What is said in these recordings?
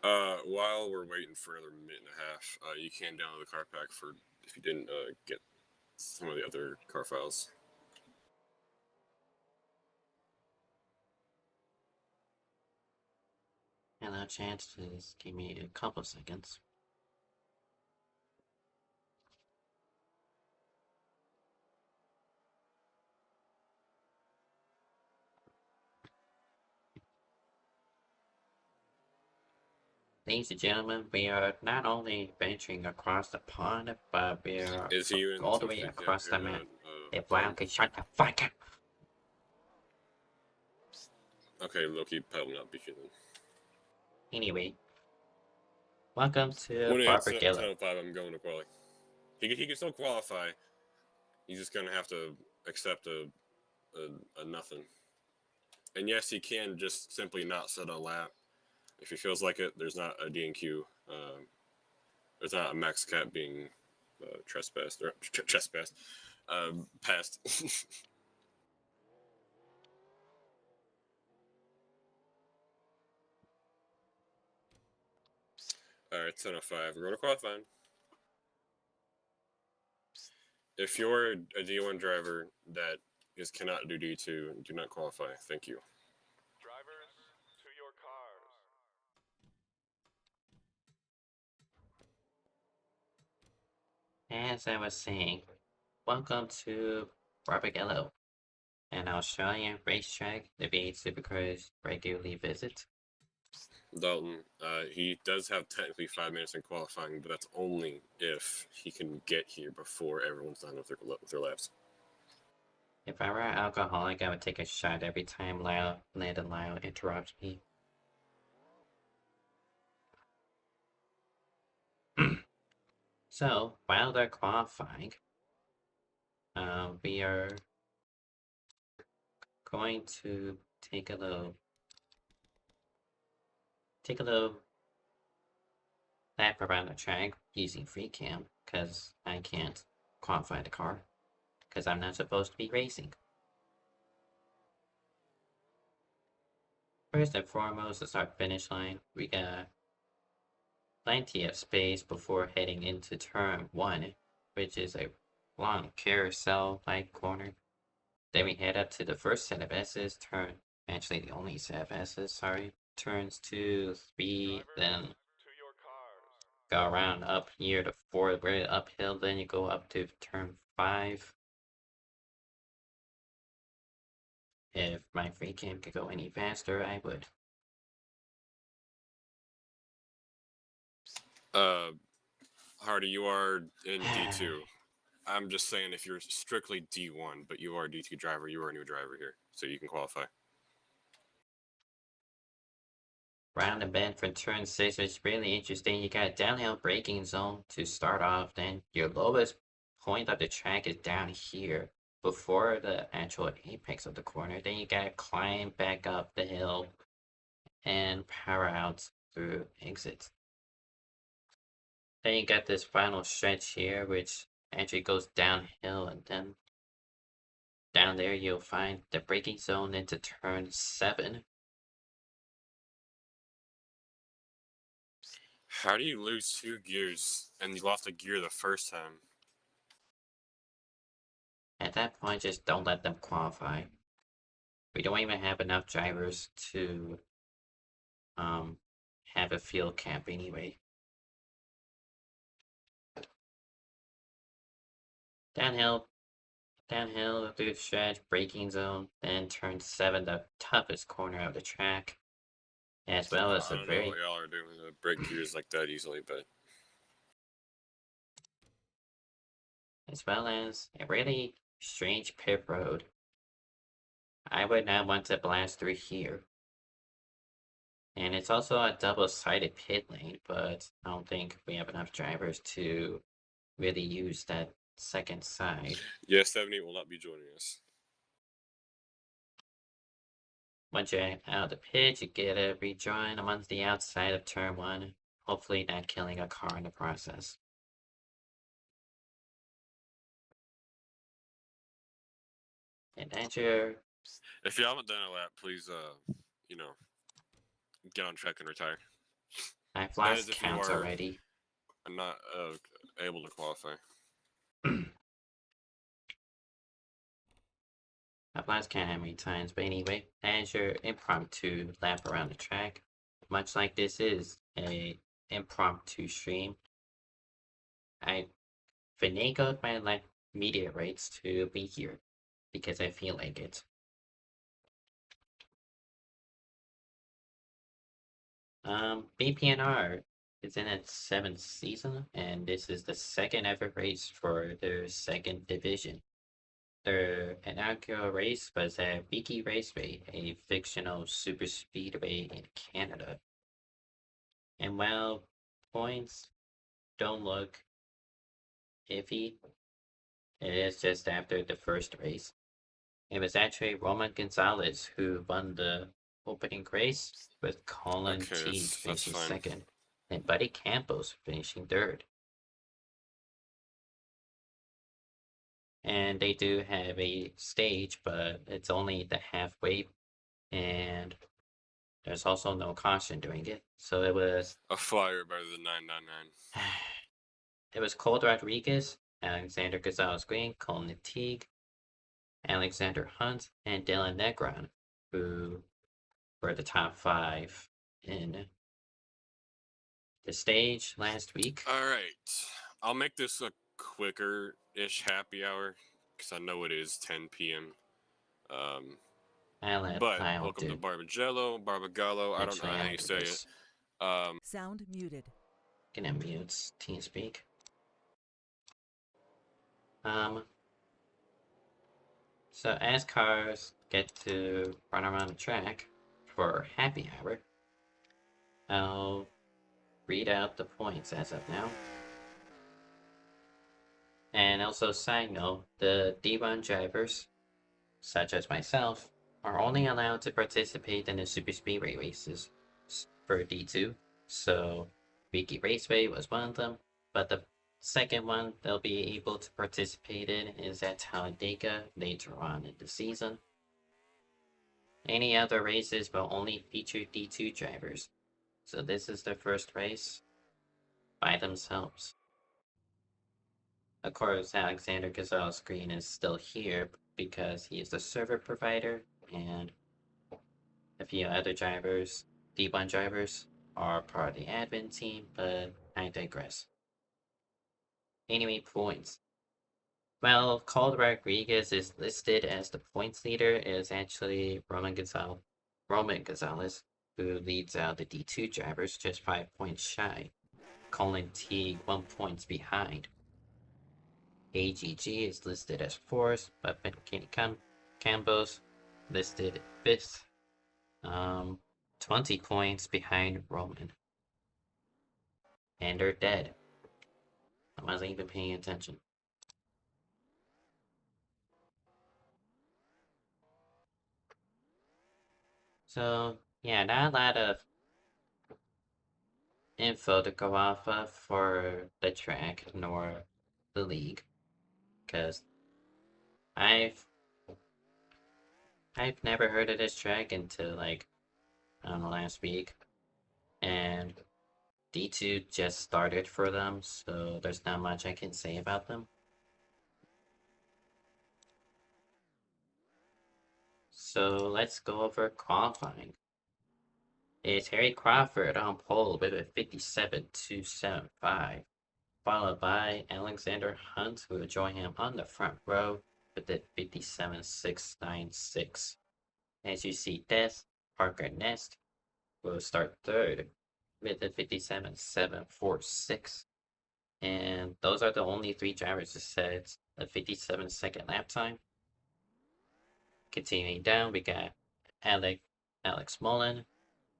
While we're waiting for another minute and a half, you can download the car pack for if you didn't get some of the other car files. Hello, chance. Please give me a couple seconds. Ladies and gentlemen, we are not only venturing across the pond, but we are Is he even all the way attempting to get across the here map. If pardon? Wild can shut the fuck up. Okay, Loki pedaling up because Anyway, welcome to when it's 10:05, Barbagello. I'm going to qualify. He can still qualify. He's just gonna have to accept a nothing. And yes, he can just simply not set a lap if he feels like it. There's not a DNQ. There's not a max cap being trespassed or trespassed passed. All right, 10:05. We're going to qualifying. If you're a D1 driver that cannot do D2, do not qualify. Thank you. Drivers, to your cars. As I was saying, welcome to Barbagello, an Australian racetrack that the Supercars regularly visit. Dalton, he does have technically 5 minutes in qualifying, but that's only if he can get here before everyone's done with their laps. If I were an alcoholic, I would take a shot every time Lyle interrupts me. So, while they're qualifying, we are going to take a little lap around the track using free cam, because I can't qualify the car, because I'm not supposed to be racing. First and foremost, the start finish line, we got plenty of space before heading into turn 1, which is a long carousel-like corner. Then we head up to the first set of S's, actually the only set of S's, sorry. Turns 2, 3, then To your cars. go around up here to 4, right uphill, then you go up to turn 5. If my free cam could go any faster, I would. Hardy, you are in D2. I'm just saying if you're strictly D1, but you are a D2 driver, you are a new driver here, so you can qualify. Round and bend for turn 6 is really interesting. You got a downhill braking zone to start off, then your lowest point of the track is down here before the actual apex of the corner. Then you gotta climb back up the hill and power out through exit. Then you got this final stretch here, which actually goes downhill, and then down there you'll find the braking zone into turn 7. How do you lose 2 gears and you lost a gear the first time? At that point, just don't let them qualify. We don't even have enough drivers to have a field camp anyway. Downhill through the stretch, braking zone, then turn 7, the toughest corner of the track, as well as I don't know what y'all are doing to break gears like that easily, but as well as a really strange pit road. I would not want to blast through here. And it's also a double-sided pit lane, but I don't think we have enough drivers to really use that second side. yeah, 78 will not be joining us. Once you're out of the pit, you get a rejoin amongst the outside of turn 1, hopefully not killing a car in the process. And enter. If you haven't done a lap, please, get on track and retire. I've That is lost if you count are already. not able to qualify. I've lost count how many times, but anyway, as your impromptu lap around the track, much like this is a impromptu stream, I finagled my media rights to be here because I feel like it. BPNR is in its 7th season, and this is the second ever race for their second division. Their inaugural race was at Beaky Raceway, a fictional super speedway in Canada. And while points don't look iffy, it is just after the first race. It was actually Roman Gonzalez who won the opening race, with Colin Okay, Teague that's finishing fine. second, and Buddy Campos finishing third. And they do have a stage, but it's only the halfway, and there's also no caution during it. So it was A flyer by the 999. it was Colt Rodriguez, Alexander Gonzalez Green, Colin Teague, Alexander Hunt, and Dylan Negron, who were the top 5 in the stage last week. All right, I'll make this a quicker-ish happy hour because I know it is 10 p.m. But I'll welcome to do Barbagello. I don't know Actually, how I'll you do say this. it. Sound muted. Gonna mute TeamSpeak. So as cars get to run around the track for happy hour, I'll read out the points as of now. And also, side note, the D1 drivers, such as myself, are only allowed to participate in the super speedway races for D2. So, Wiki Raceway was one of them, but the second one they'll be able to participate in is at Talladega later on in the season. Any other races will only feature D2 drivers, so this is their first race by themselves. Of course, Alexander Gonzalez Green is still here because he is the server provider, and a few other drivers, D1 drivers, are part of the admin team, but I digress. Anyway, points. Well, Colt Rodriguez is listed as the points leader. It is actually Roman Gonzalez, who leads out the D2 drivers, just 5 points shy. Colin Teague 1 point behind. AGG is listed as 4th, but McKinney Campos listed 5th. 20 points behind Roman. And they're dead. I wasn't even paying attention. So, yeah, not a lot of info to go off of for the track nor the league, because I've never heard of this track until like I don't know, last week, and D2 just started for them, so there's not much I can say about them. So let's go over qualifying. It's Harry Crawford on pole with a 57.275, followed by Alexander Hunt, who will join him on the front row with a 57.696. As you see, Parker Nest will start third with a 57.746. And those are the only 3 drivers to set a 57-second lap time. Continuing down, we got Alex Mullen,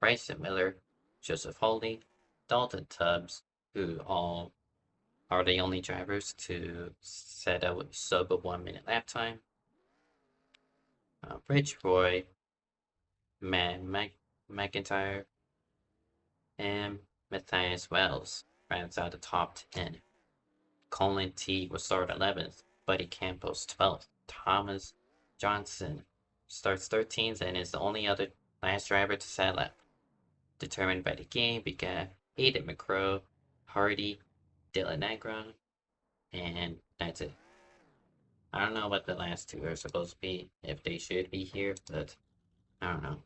Bryson Miller, Joseph Holding, Dalton Tubbs, who all are the only drivers to set a sub of 1 minute lap time. Rich Roy, Matt McIntyre, and Matthias Wells rounds out the top 10. Colin Teague will start 11th, Buddy Campos 12th, Thomas Johnson starts 13th and is the only other last driver to set lap. Determined by the game, we got Aiden McCrow, Hardy, Dylan Negron, and that's it. I don't know what the last two are supposed to be, if they should be here, but I don't know.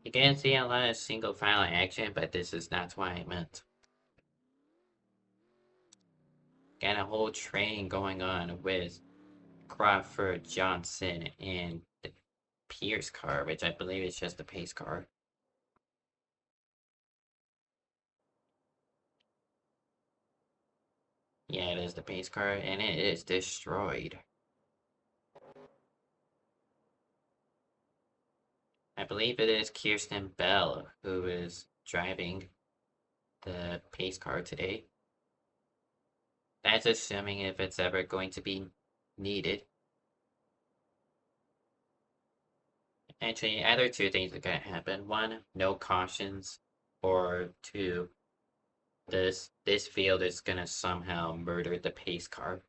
You can see a lot of single file action, but this is not what I meant. Got a whole train going on with Crawford, Johnson, and the Pierce car, which I believe is just the pace car. Yeah, it is the pace car, and it is destroyed. I believe it is Kirsten Bell who is driving the pace car today. That's assuming if it's ever going to be needed. Actually, either two things are gonna happen. One, no cautions, or two, this field is gonna somehow murder the pace car.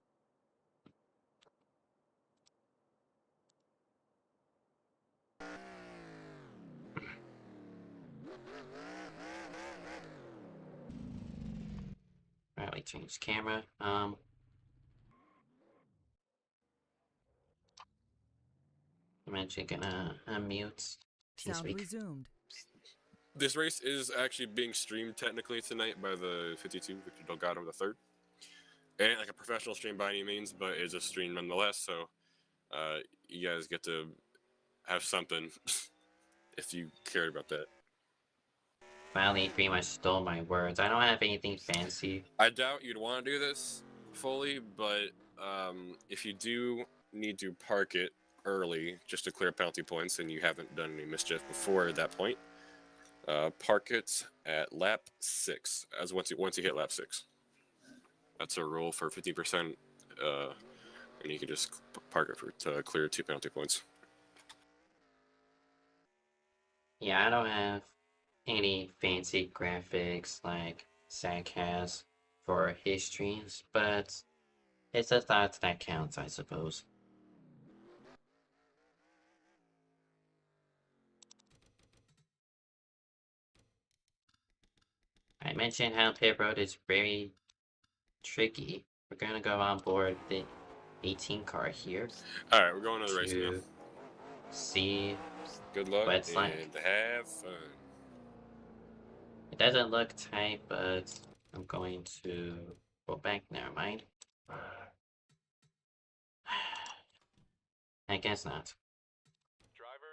Alright, we change camera. I'm actually gonna unmute. Sound resumed. This race is actually being streamed technically tonight by the 52 Victor Delgado III. It ain't like a professional stream by any means, but it's a stream nonetheless. So you guys get to have something if you cared about that. Finally, pretty much stole my words. I don't have anything fancy. I doubt you'd want to do this fully, but if you do need to park it early just to clear penalty points and you haven't done any mischief before that point, park it at lap 6 as once you hit lap 6. That's a rule for 50%, and you can just park it to clear 2 penalty points. Yeah, I don't have any fancy graphics like Zach has for his streams, but it's a thought that counts, I suppose. I mentioned how pit road is very tricky. We're gonna go on board the 18 car here. Alright, we're going to the race now. See, Good luck what it's and like. have fun. It doesn't look tight, but I'm going to go back. Never mind. I guess not.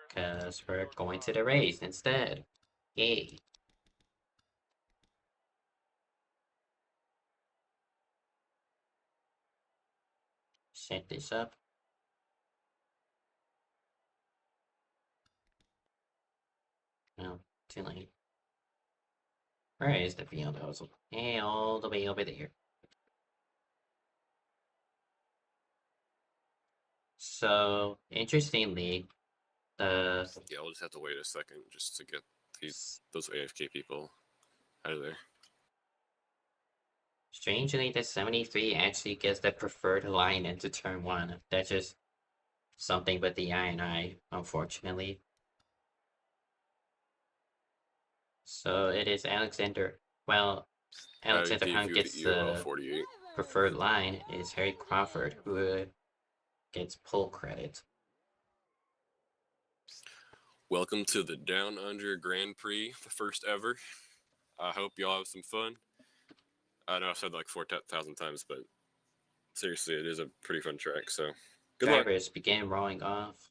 Because we're going to the race instead. Yay. Set this up. No, too late. Where is the field hose? Hey, all the way over there. So, interestingly, Yeah, I'll just have to wait a second just to get those AFK people out of there. Strangely, the 73 actually gets the preferred line into turn 1. That's just something with the I&I, unfortunately. So it is Alexander. Well, Alexander Hunt gets the 48. preferred line. Is Harry Crawford who gets pull credit. Welcome to the Down Under Grand Prix, the first ever. I hope y'all have some fun. I know I've said like 4,000 times, but seriously, it is a pretty fun track. So good luck. Drivers begin rolling off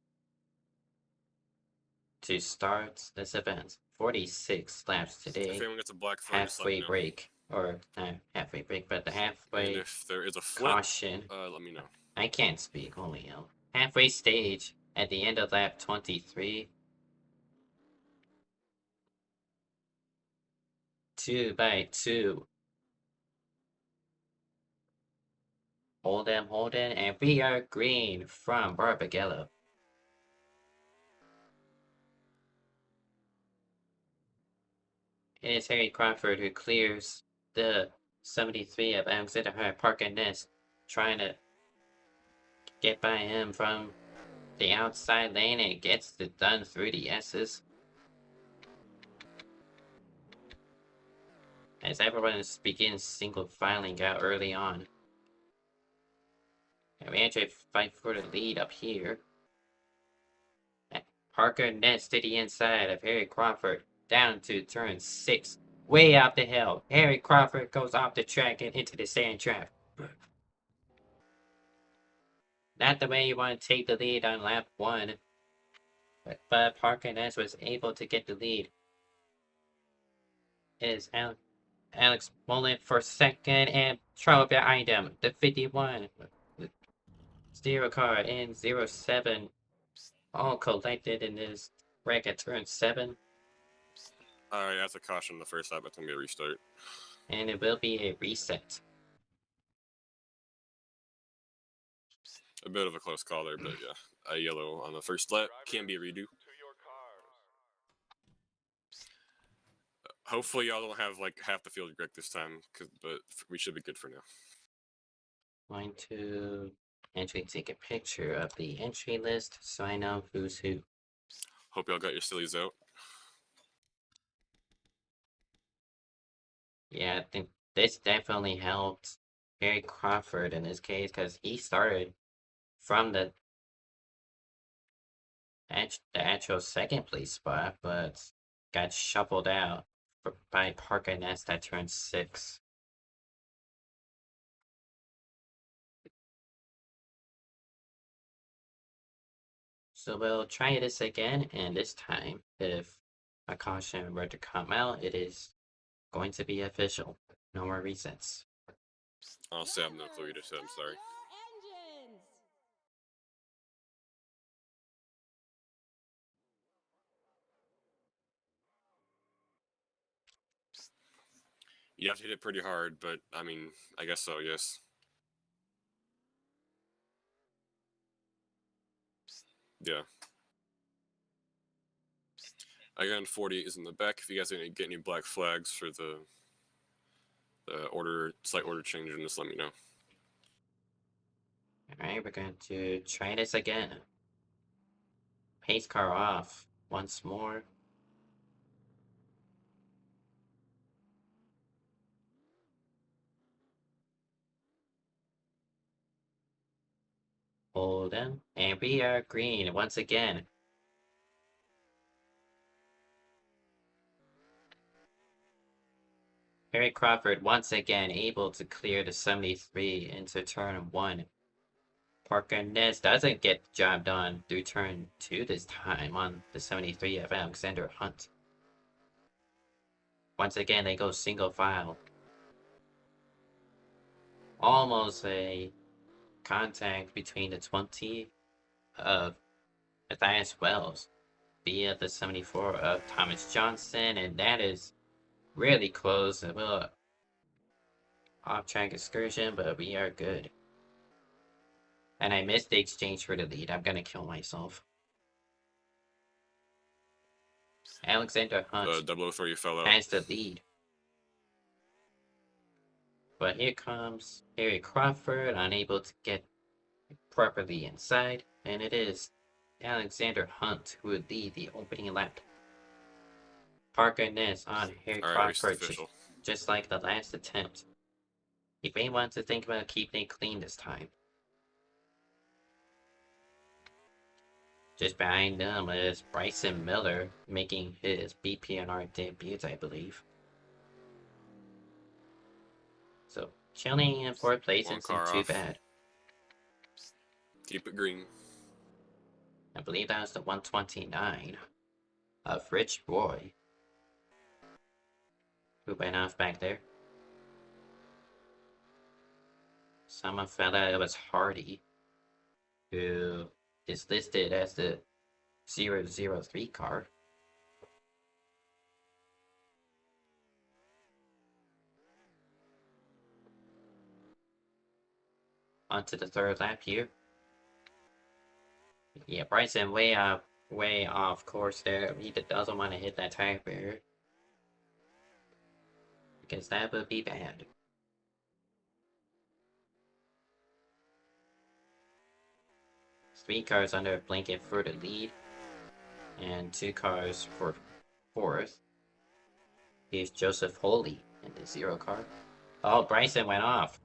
to start this event. 46 laps today. If anyone gets a black flag, Halfway break, or not halfway break, but the halfway. And if there is a flip, caution. let me know. I can't speak, only hell. Halfway stage at the end of lap 23. 2 by 2. Hold them, and we are green from Barbagello. It is Harry Crawford who clears the 73 of Alexander Hart Parker Ness, trying to get by him from the outside lane and gets it done through the S's. As everyone begins single filing out early on. And we actually fight for the lead up here. Parker nets to the inside of Harry Crawford, down to turn 6, way off the hill. Harry Crawford goes off the track and into the sand trap. Not the way you want to take the lead on lap 1, but Parker Ness was able to get the lead. Is Alex Mullen for second and trouble behind him. The 51, Zero car in 07, all collected in this wreck at turn 7. Alright, that's a caution the first lap. It's going to be a restart. And it will be a reset. A bit of a close call there, but yeah. A yellow on the first lap. Can be a redo. To your cars. Hopefully y'all don't have like half the field wrecked this time, but we should be good for now. Going to actually take a picture of the entry list so I know who's who. Hope y'all got your sillies out. Yeah, I think this definitely helped Harry Crawford in this case because he started from the actual second place spot, but got shuffled out by Parker Nest at turn 6. So we'll try this again, and this time, if a caution were to come out, it is going to be official. No more resets. Honestly, I have no clue what you just said. I'm sorry. You have to hit it pretty hard, but I mean, I guess so, yes. Yeah. Again, 48 is in the back. If you guys get any black flags for the slight order change, then just let me know. Alright, we're going to try this again. Pace car off once more. Hold them, and we are green once again. Harry Crawford once again able to clear the 73 into turn 1. Parker Nez doesn't get the job done through turn 2 this time on the 73 of Alexander Hunt. Once again, they go single file. Almost a contact between the 20 of Matthias Wells via the 74 of Thomas Johnson, and that is really close. A little off-track excursion, but we are good. And I missed the exchange for the lead. I'm gonna kill myself. Alexander Hunt 003 fell out. has the lead. But here comes Harry Crawford, unable to get properly inside, and it is Alexander Hunt who would lead the opening lap. Parker Ness on Harry Crawford, just like the last attempt. He may want to think about keeping it clean this time. Just behind them is Bryson Miller making his BPNR debut, I believe. So, chilling in 4th place isn't too bad. Keep it green. I believe that was the 129 of Rich Roy, who went off back there. Someone fella, it was Hardy, who is listed as the 003 car. Onto the 3rd lap here. Yeah, Bryson way off course there. He doesn't want to hit that tire barrier, because that would be bad. 3 cars under a blanket for the lead, and 2 cars for 4th. Here's Joseph Holy in the 0 car. Oh, Bryson went off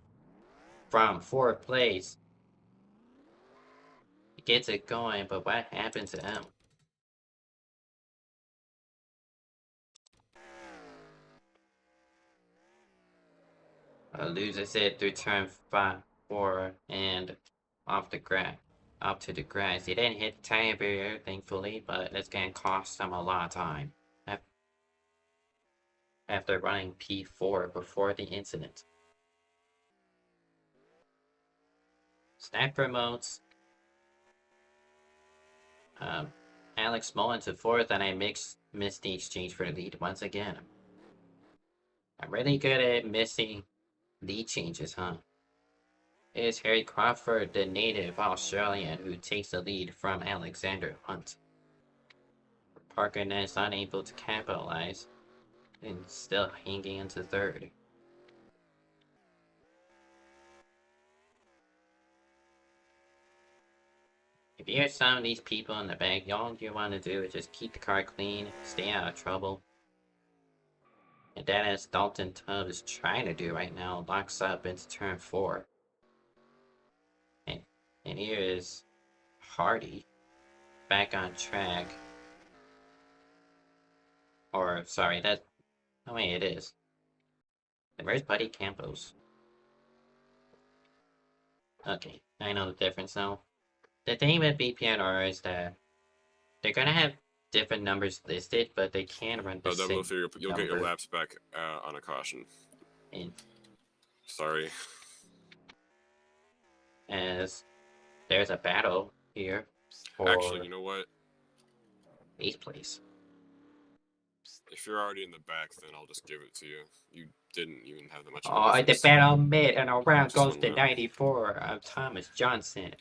from 4th place. He gets it going, but what happened to him? Loses it through turn 4 and off the grass. Up to the grass. He didn't hit the tire barrier, thankfully, but it's gonna cost him a lot of time. After running P4 before the incident. Snap promotes Alex Mullen to 4th, and I missed the exchange for the lead once again. I'm really good at missing lead changes, huh? It is Harry Crawford, the native Australian, who takes the lead from Alexander Hunt. Parker is unable to capitalize and still hanging into 3rd. If you're some of these people in the back, all you want to do is just keep the car clean, stay out of trouble. And that is Dalton Tubb is trying to do right now, locks up into turn 4. And here is Hardy back on track. Or, sorry, oh wait, it is. Where's Buddy Campos? Okay, I know the difference now. The thing with BPNR is that they're gonna have different numbers listed, but they can run the same you'll get your laps back on a caution. And sorry. As there's a battle here for Actually, you know what? 8th place. If you're already in the back, then I'll just give it to you. You didn't even have that much. Oh, the battle mid and around Just goes one the lap. 94 of Thomas Johnson.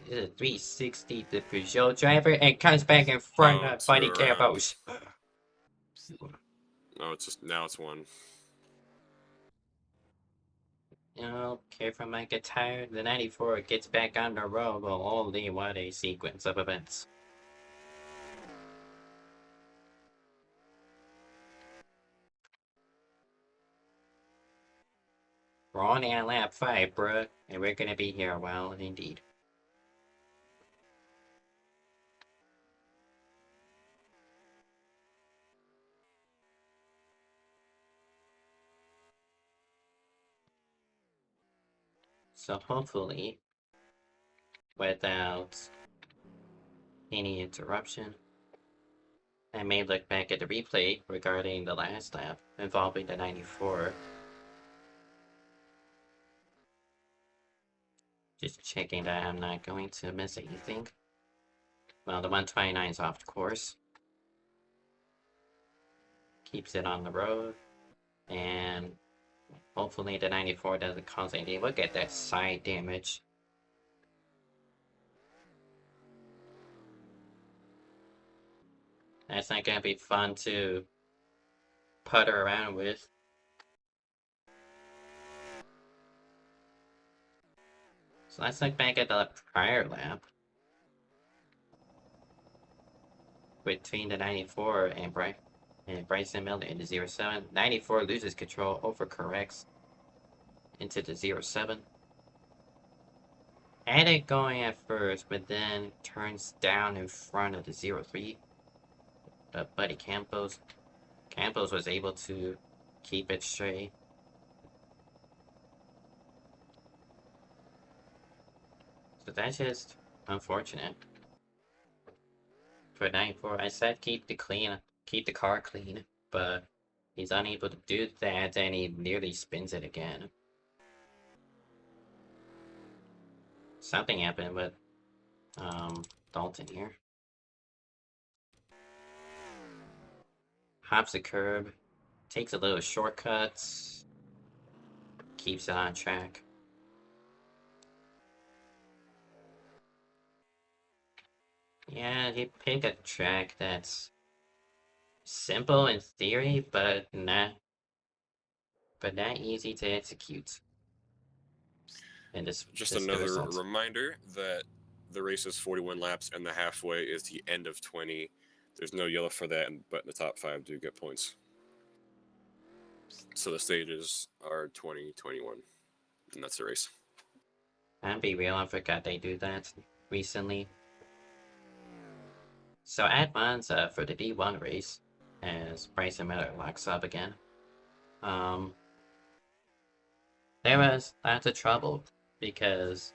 This is a 360, the Peugeot driver, and comes back in front of Buddy Campos. No, now it's 1. Okay, from my guitar, the 94 gets back on the road. Well, only what a sequence of events. We're only on lap 5, bruh, and we're gonna be here a while, indeed. So hopefully, without any interruption, I may look back at the replay regarding the last lap involving the 94. Just checking that I'm not going to miss anything. Well, the 129 is off the course. Keeps it on the road. And hopefully the 94 doesn't cause any. Look at that side damage. That's not gonna be fun to putter around with. So let's look back at the prior lap. Between the 94 and Bryson Miller in the 07. 94 loses control, overcorrects into the 07. Had it going at first, but then turns down in front of the 03. But Buddy Campos was able to keep it straight. So that's just unfortunate. For 94, I said keep the car clean, but he's unable to do that, and he nearly spins it again. Something happened with Dalton here. Hops the curb, takes a little shortcuts, keeps it on track. Yeah, he picked a track that's simple in theory, but not easy to execute. And just another reminder that the race is 41 laps, and the halfway is the end of 20. There's no yellow for that, but the top 5 do get points. So the stages are 20, 21, and that's the race. And be real, I forgot they do that recently. So at Monza for the D1 race, as Bryson Miller locks up again, there was lots of trouble because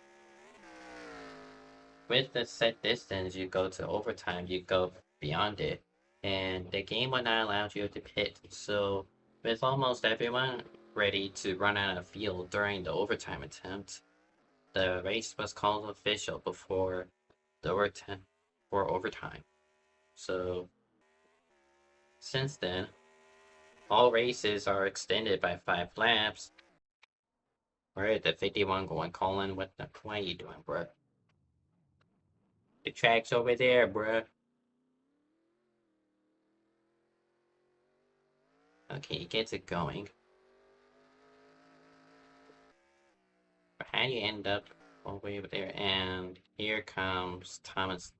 with the set distance, you go to overtime, you go beyond it, and the game would not allow you to pit. So with almost everyone ready to run out of fuel during the overtime attempt, the race was called official before the overtime. So since then, all races are extended by 5 laps. Where the 51 going, Colin? What are you doing, bruh? The track's over there, bruh. Okay, he gets it going. But how do you end up all the way over there? And here comes Thomas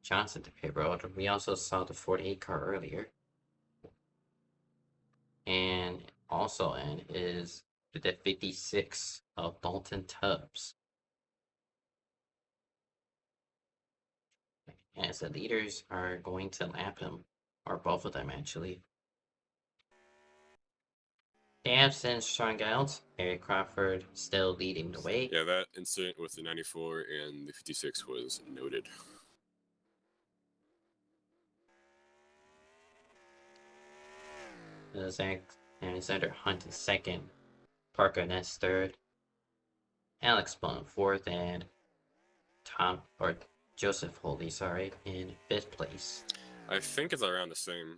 Johnson to pit road. We also saw the 48 car earlier. And also in is the 56 of Dalton Tubbs. As the leaders are going to lap him, or both of them actually. They have since strung out. Eric Crawford still leading the way. Yeah, that incident with the 94 and the 56 was noted. Zach Alexander Hunt in second. Parker Ness third. Alex Blunt fourth, and Joseph Holy, in 5th place. I think it's around the same.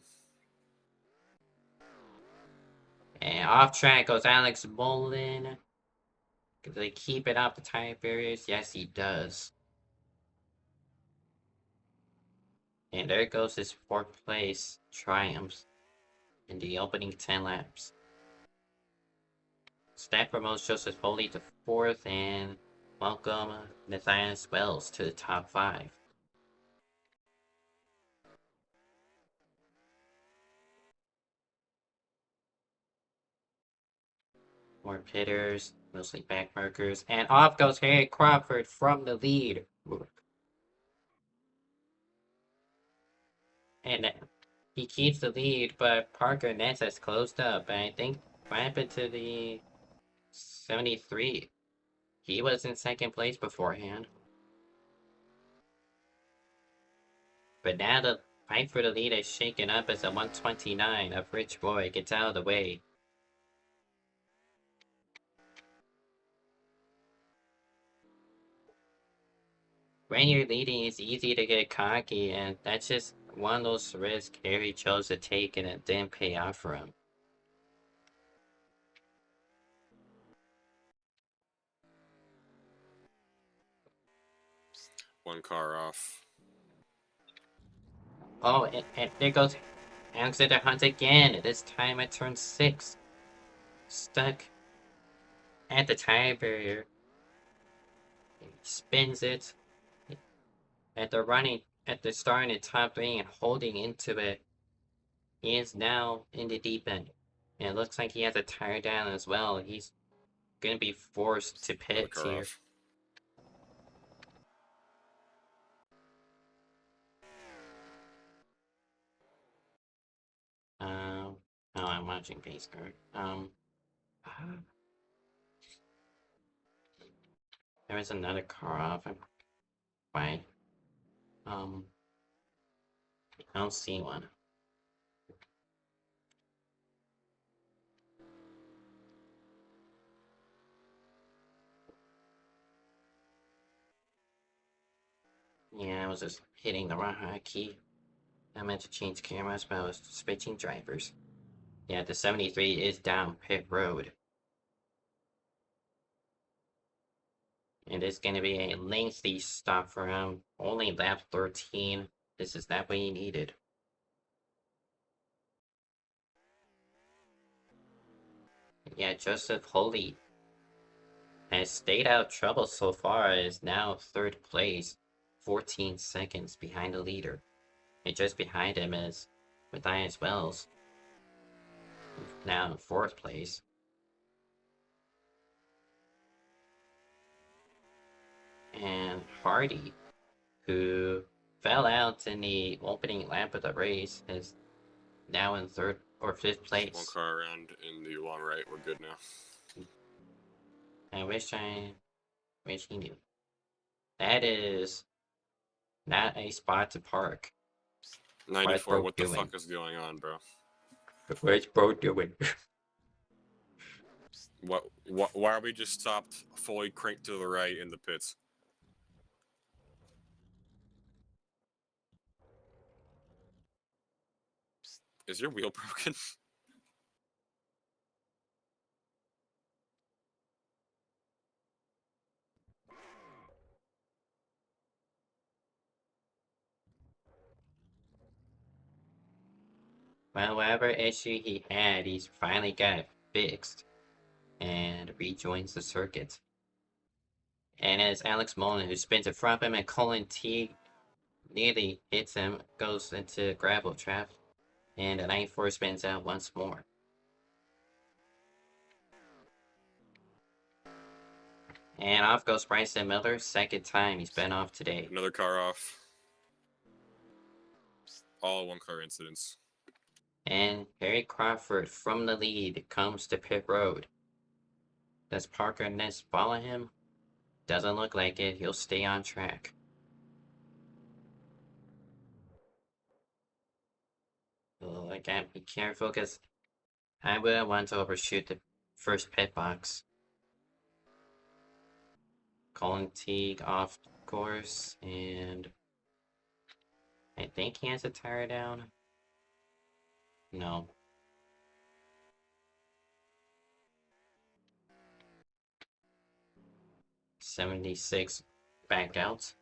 And off track goes Alex Bolin. Does he keep it up the tire barriers? Yes, he does. And there goes his 4th place triumphs in the opening 10 laps. So that promotes Joseph Foley to 4th, and welcome Matthias Wells to the top 5. More pitters, mostly backmarkers, and off goes Harry Crawford from the lead. And he keeps the lead, but Parker Ness has closed up. And I think what happened to the 73? He was in 2nd place beforehand. But now the fight for the lead is shaken up as the 129 of Rich Roy gets out of the way. When you're leading, it's easy to get cocky, and that's just one of those risks Harry chose to take, and it didn't pay off for him. One car off. Oh, and there goes Alexander Hunt again, this time at turn 6. Stuck at the tire barrier. He spins it. At the start in top 3 and holding into it. He is now in the deep end. And it looks like he has a tire down as well. He's gonna be forced to pit here. Off. Oh, I'm watching pace card. There is another car off. Why? I don't see one. Yeah, I was just hitting the wrong key. I meant to change cameras, but I was switching drivers. Yeah, the 73 is down pit road. And it's going to be a lengthy stop for him. Only lap 13. This is not what he needed. Yeah, Joseph Holy has stayed out of trouble so far, is now 3rd place. 14 seconds behind the leader. And just behind him is Matthias Wells, now in 4th place. And Hardy, who fell out in the opening lap of the race, is now in 3rd or 5th place. One car around in the long right. We're good now. I wish he knew. That is not a spot to park. 94. What the fuck is going on, bro? What's bro doing? Why are we just stopped fully cranked to the right in the pits? Is your wheel broken? Well, whatever issue he had, he's finally got it fixed and rejoins the circuit. And as Alex Mullen, who spins in front of him, and Colin Teague nearly hits him, goes into gravel trap, and the 94 spins out once more. And off goes Bryson Miller, 2nd time he's been off today. Another car off. All 1-car incidents. And Harry Crawford from the lead comes to pit road. Does Parker Ness follow him? Doesn't look like it. He'll stay on track. Oh, I gotta be careful because I wouldn't want to overshoot the first pit box. Colin Teague off course, and I think he has a tire down. No. .76 back out.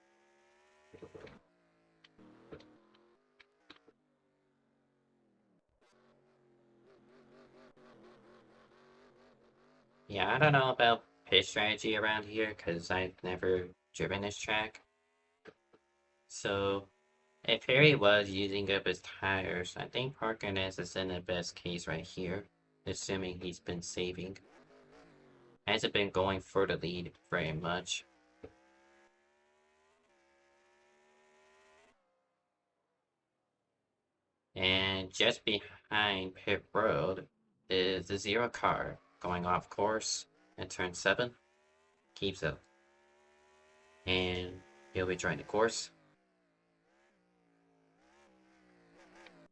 Yeah, I don't know about pit strategy around here because I've never driven this track. So, if Harry was using up his tires, I think Parker Ness is in the best case right here, assuming he's been saving. Hasn't been going for the lead very much. And just behind pit road is the 0 car going off course at turn 7. Keeps up. And he'll be trying the course.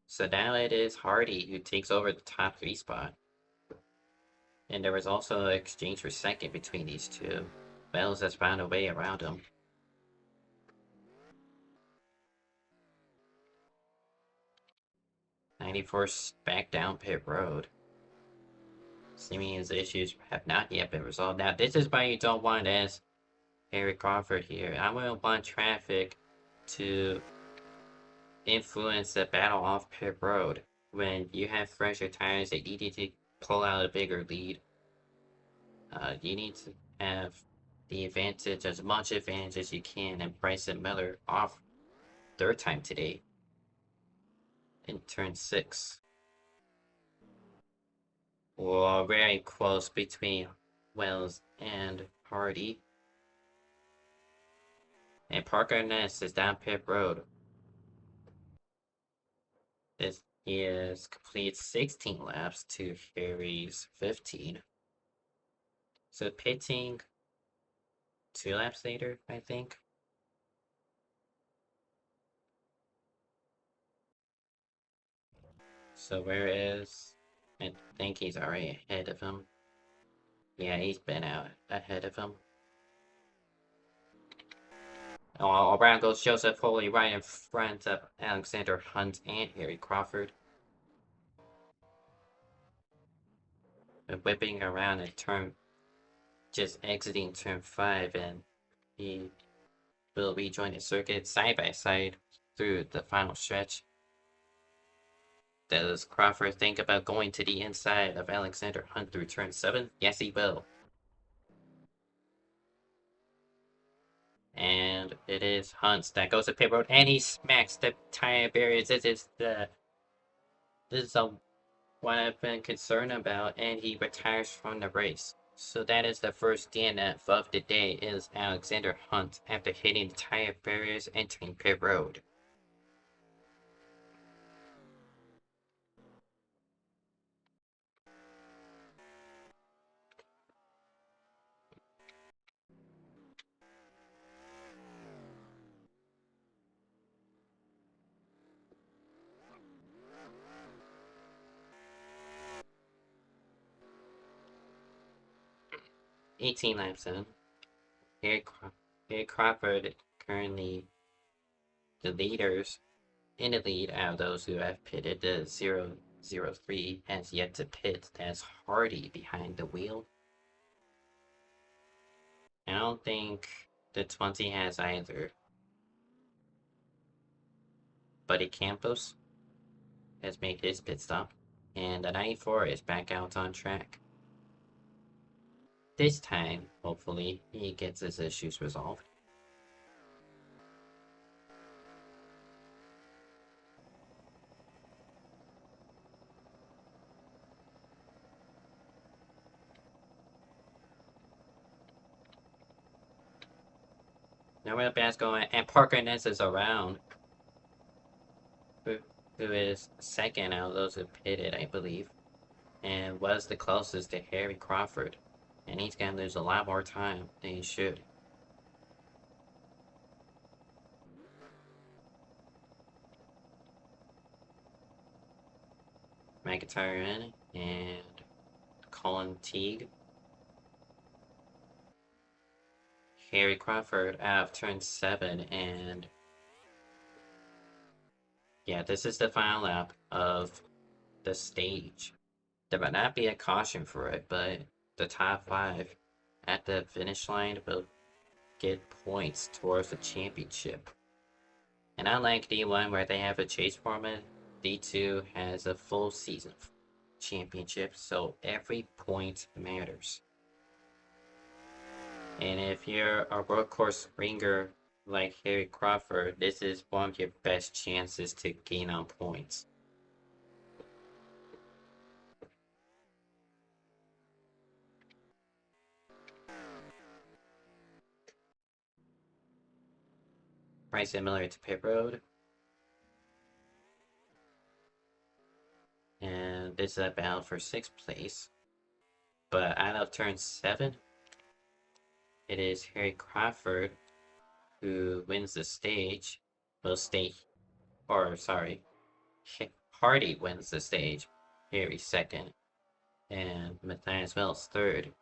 So now it is Hardy who takes over the top 3 spot. And there was also an exchange for 2nd between these two. Wells has found a way around him. .94's back down pit road. Seeming his issues have not yet been resolved. Now this is why you don't want as Harry Crawford here. I wouldn't want traffic to influence the battle off pit road. When you have fresher tires that need to pull out a bigger lead, you need to have the advantage, as much advantage as you can, and Bryson Miller off 3rd time today in turn 6. Well, very close between Wells and Hardy. And Parker Ness is down pit road. He has completed 16 laps to Harry's 15. So pitting 2 laps later, I think. So where is... I think he's already ahead of him. Yeah, he's been out ahead of him. Oh, around goes Joseph Foley right in front of Alexander Hunt and Harry Crawford. Whipping around in turn, just exiting turn 5, and he will rejoin the circuit side by side through the final stretch. Does Crawford think about going to the inside of Alexander Hunt through turn 7? Yes, he will. And it is Hunt that goes to pit road, and he smacks the tire barriers. This is what I've been concerned about, and he retires from the race. So that is the first DNF of the day, is Alexander Hunt after hitting the tire barriers entering pit road. "18 laps in, Harry Crawford currently the leaders in the lead out of those who have pitted. The 003 has yet to pit. That's Hardy behind the wheel. I don't think the 20 has either. Buddy Campos has made his pit stop, and the 94 is back out on track. This time, hopefully, he gets his issues resolved. Now where the band's going, and Parker Ness is around, who is second out of those who pitted, I believe, and was the closest to Harry Crawford, and he's gonna lose a lot more time than he should. McIntyre in, and Colin Teague. Harry Crawford out of turn 7, and yeah, this is the final lap of the stage. There might not be a caution for it, but the top 5 at the finish line will get points towards the championship. And unlike D1 where they have a chase format, D2 has a full season championship, so every point matters. And if you're a workhorse ringer like Harry Crawford, this is one of your best chances to gain on points. Bryson Miller to pit road. And this is a battle for 6th place. But out of turn 7, it is Harry Crawford who wins the stage. Hardy wins the stage. Harry second. And Matthias Wells third.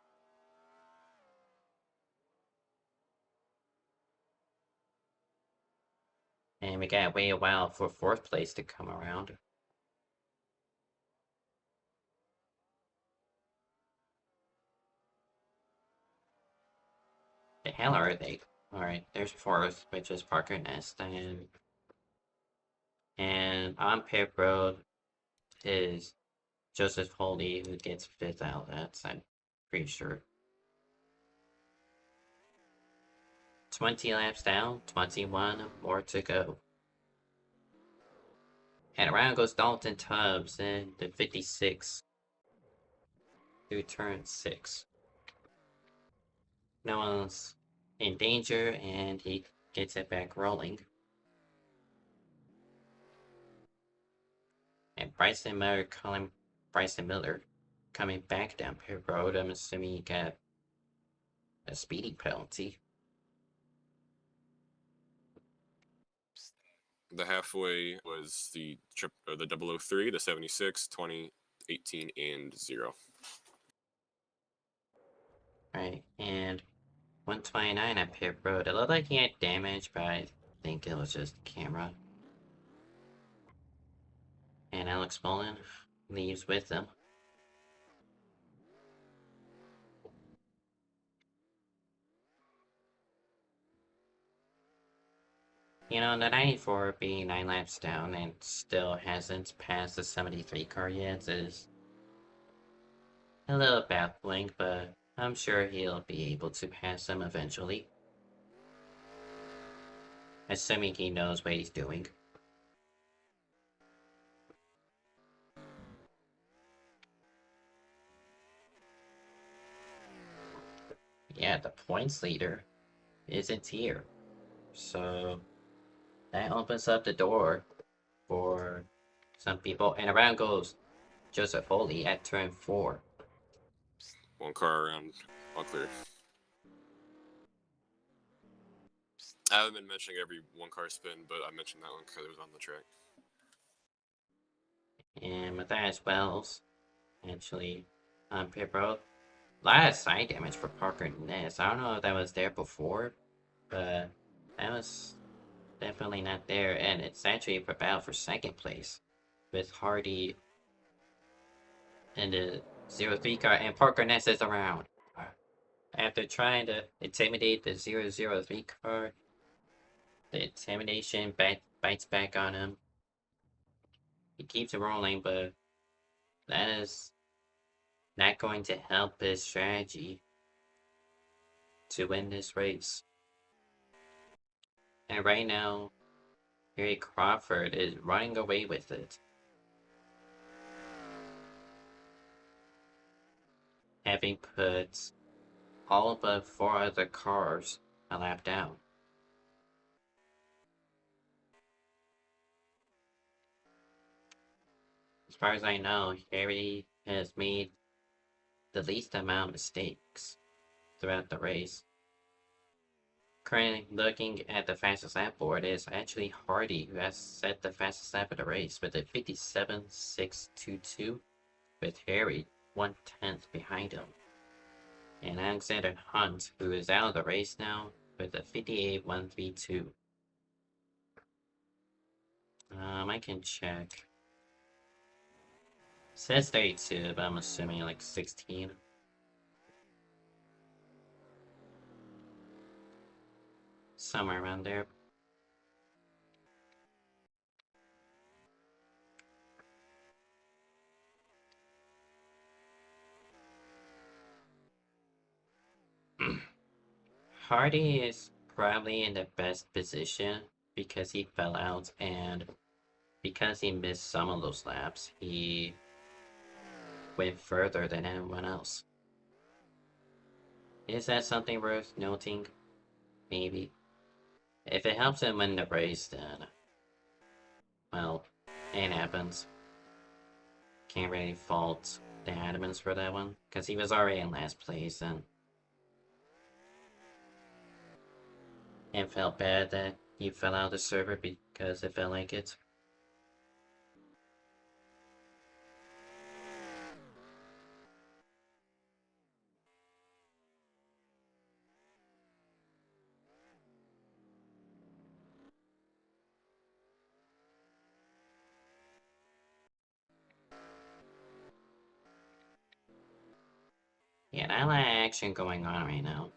And we gotta wait a while for 4th place to come around. The hell are they? Alright, there's 4th, which is Parker Nest, and on pit road is Joseph Holdy, who gets 5th out. That's, I'm pretty sure. 20 laps down, 21 more to go. And around goes Dalton Tubbs in the 56 through turn 6. No one's in danger, and he gets it back rolling. And Bryson Miller coming back down pit road. I'm assuming he got a speeding penalty. The halfway was the 003, the 76, 20, 18, and 0. Right, and 129 at pit road. It looked like he had damage, but I think it was just camera. And Alex Mullen leaves with them. You know, the 94 being 9 laps down and still hasn't passed the 73 car yet is a little baffling, but I'm sure he'll be able to pass them eventually. Assuming he knows what he's doing. Yeah, the points leader isn't here. So that opens up the door for some people. And around goes Joseph Foley at turn 4. One car around, all clear. I haven't been mentioning every one car spin, but I mentioned that one because it was on the track. And Matthias Wells actually on pit road. A lot of side damage for Parker Ness. I don't know if that was there before, but that was definitely not there. And it's actually a battle for second place with Hardy in the 03 car, and Parker Ness is around. After trying to intimidate the 003 car, the intimidation bites back on him. He keeps it rolling, but that is not going to help his strategy to win this race. And right now, Harry Crawford is running away with it, having put all but 4 other cars a lap down. As far as I know, Harry has made the least amount of mistakes throughout the race. Currently looking at the fastest lap board is actually Hardy, who has set the fastest lap of the race with a 57.622, with Harry 1/10 behind him. And Alexander Hunt, who is out of the race now, with a 58.132. I can check. It says 32, but I'm assuming like 16. Somewhere around there. Hardy is probably in the best position because he fell out, and because he missed some of those laps, he went further than anyone else. Is that something worth noting? Maybe. If it helps him win the race, then, well, it happens. Can't really fault the Adamans for that one, because he was already in last place, and it felt bad that he fell out of the server because it felt like it. Yeah, not a lot of action going on right now.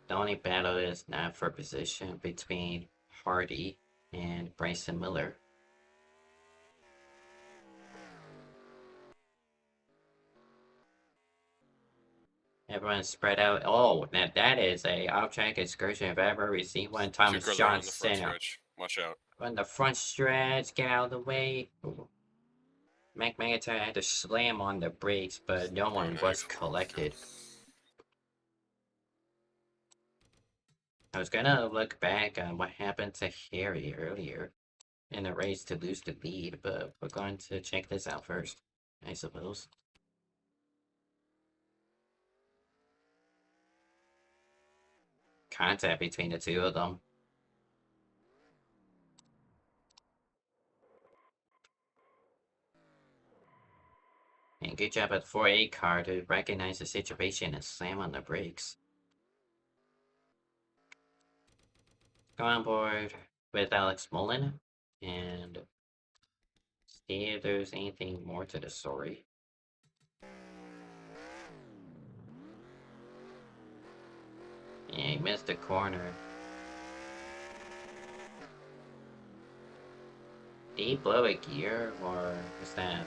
The only battle is not for position between Hardy and Bryson Miller. Everyone's spread out. Oh, now that is a off-track excursion if I ever received one. Thomas Two cars John around the front Center. stretch. Watch out. On the front stretch, get out of the way. Ooh. Mac McIntyre had to slam on the brakes, but no one was collected. I was gonna look back on what happened to Harry earlier in the race to lose the lead, but we're going to check this out first, I suppose. Contact between the two of them. And good job at 4A car to recognize the situation and slam on the brakes. Go on board with Alex Mullen and see if there's anything more to the story. Yeah, he missed the corner. Did he blow a gear, or was that...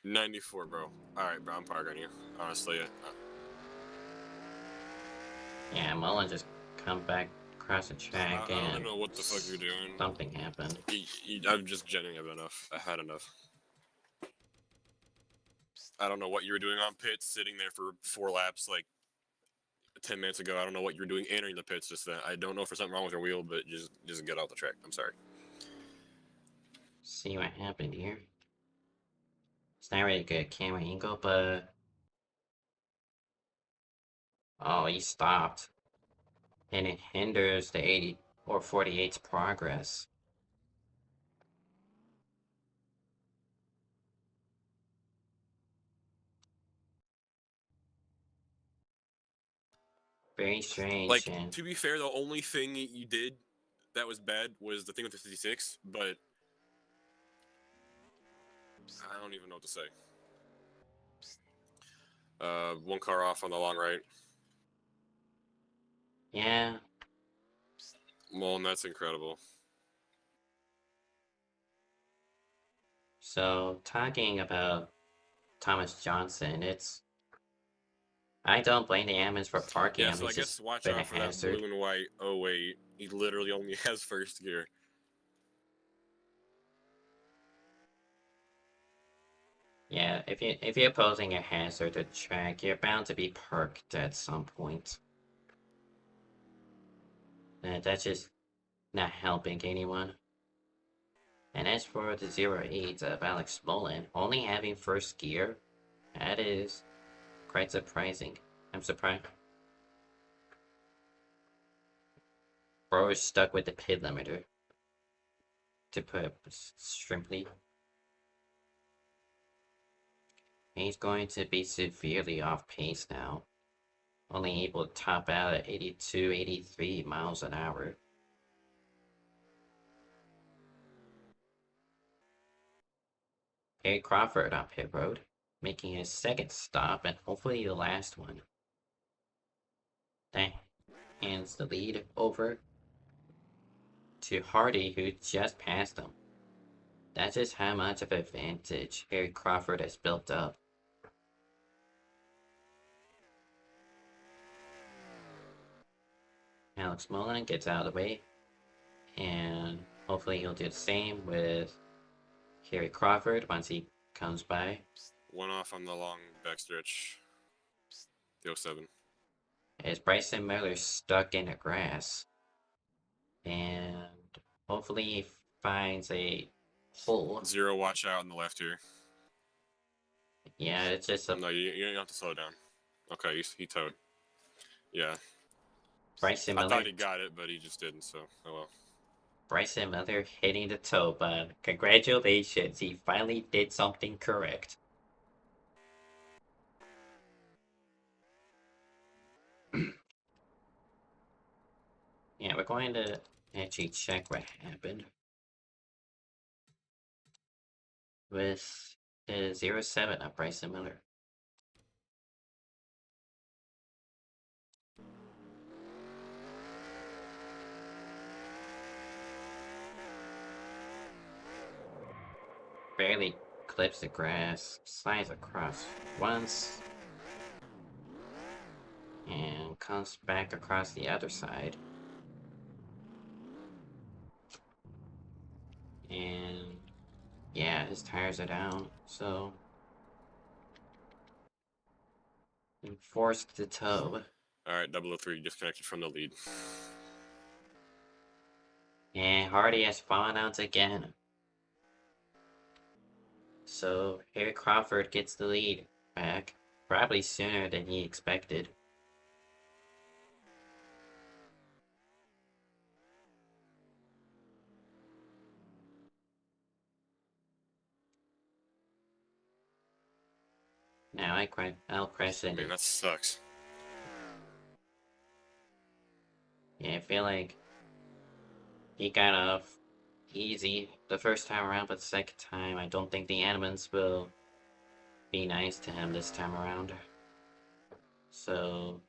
94, bro. Alright, bro, I'm parking you. Honestly. Yeah, Mullen just come back across the track I and don't know what the fuck you're doing. something happened. I'm just genuinely have enough. I had enough. I don't know what you were doing on pits, sitting there for 4 laps like 10 minutes ago. I don't know what you were doing entering the pits just then. I don't know if there's something wrong with your wheel, but just get off the track. I'm sorry. See what happened here. It's not really good camera angle, but oh, he stopped. And it hinders the 80 or 48's progress. Very strange. Like, And to be fair, the only thing you did that was bad was the thing with the 56, but I don't even know what to say. 1 car off on the long right. yeah, Well, and that's incredible. so talking about Thomas Johnson, I don't blame the Ammons for parking Yeah, him. so I He's guess just watch been a out for that hazard. blue and white 08. He literally only has first gear. Yeah, if you're posing a hazard to track, you're bound to be parked at some point. And that's just not helping anyone. And as for the 08 of Alex Mullen, only having first gear, that is quite surprising. I'm surprised. Bro is stuck with the pit limiter, to put it simply. He's going to be severely off pace now, only able to top out at 82, 83 miles an hour. Harry Crawford on pit road, making his second stop and hopefully the last one. That hands the lead over to Hardy, who just passed him. That's just how much of an advantage Harry Crawford has built up. Alex Mullen gets out of the way, and hopefully he'll do the same with Harry Crawford once he comes by. 1 off on the long backstretch. The 07. As Bryson Miller's stuck in the grass, and hopefully he finds a hole. 0, watch out on the left here. Yeah, it's just a No, you don't have to slow down. Okay, he towed. Yeah. Bryson I Miller. thought he got it, but he just didn't, so oh well. Bryson Miller hitting the toe, but congratulations, he finally did something correct. Yeah, we're going to actually check what happened with the 07 of Bryson Miller. Barely clips the grass, slides across once, and comes back across the other side. And yeah, his tires are down, so he forced the tow. Alright, 003 disconnected from the lead. And Hardy has fallen out again. So Harry Crawford gets the lead back, probably sooner than he expected. Now I'll Crescent. Man, that sucks. Yeah, I feel like he got off easy the first time around, but the second time, I don't think the Animans will be nice to him this time around. So,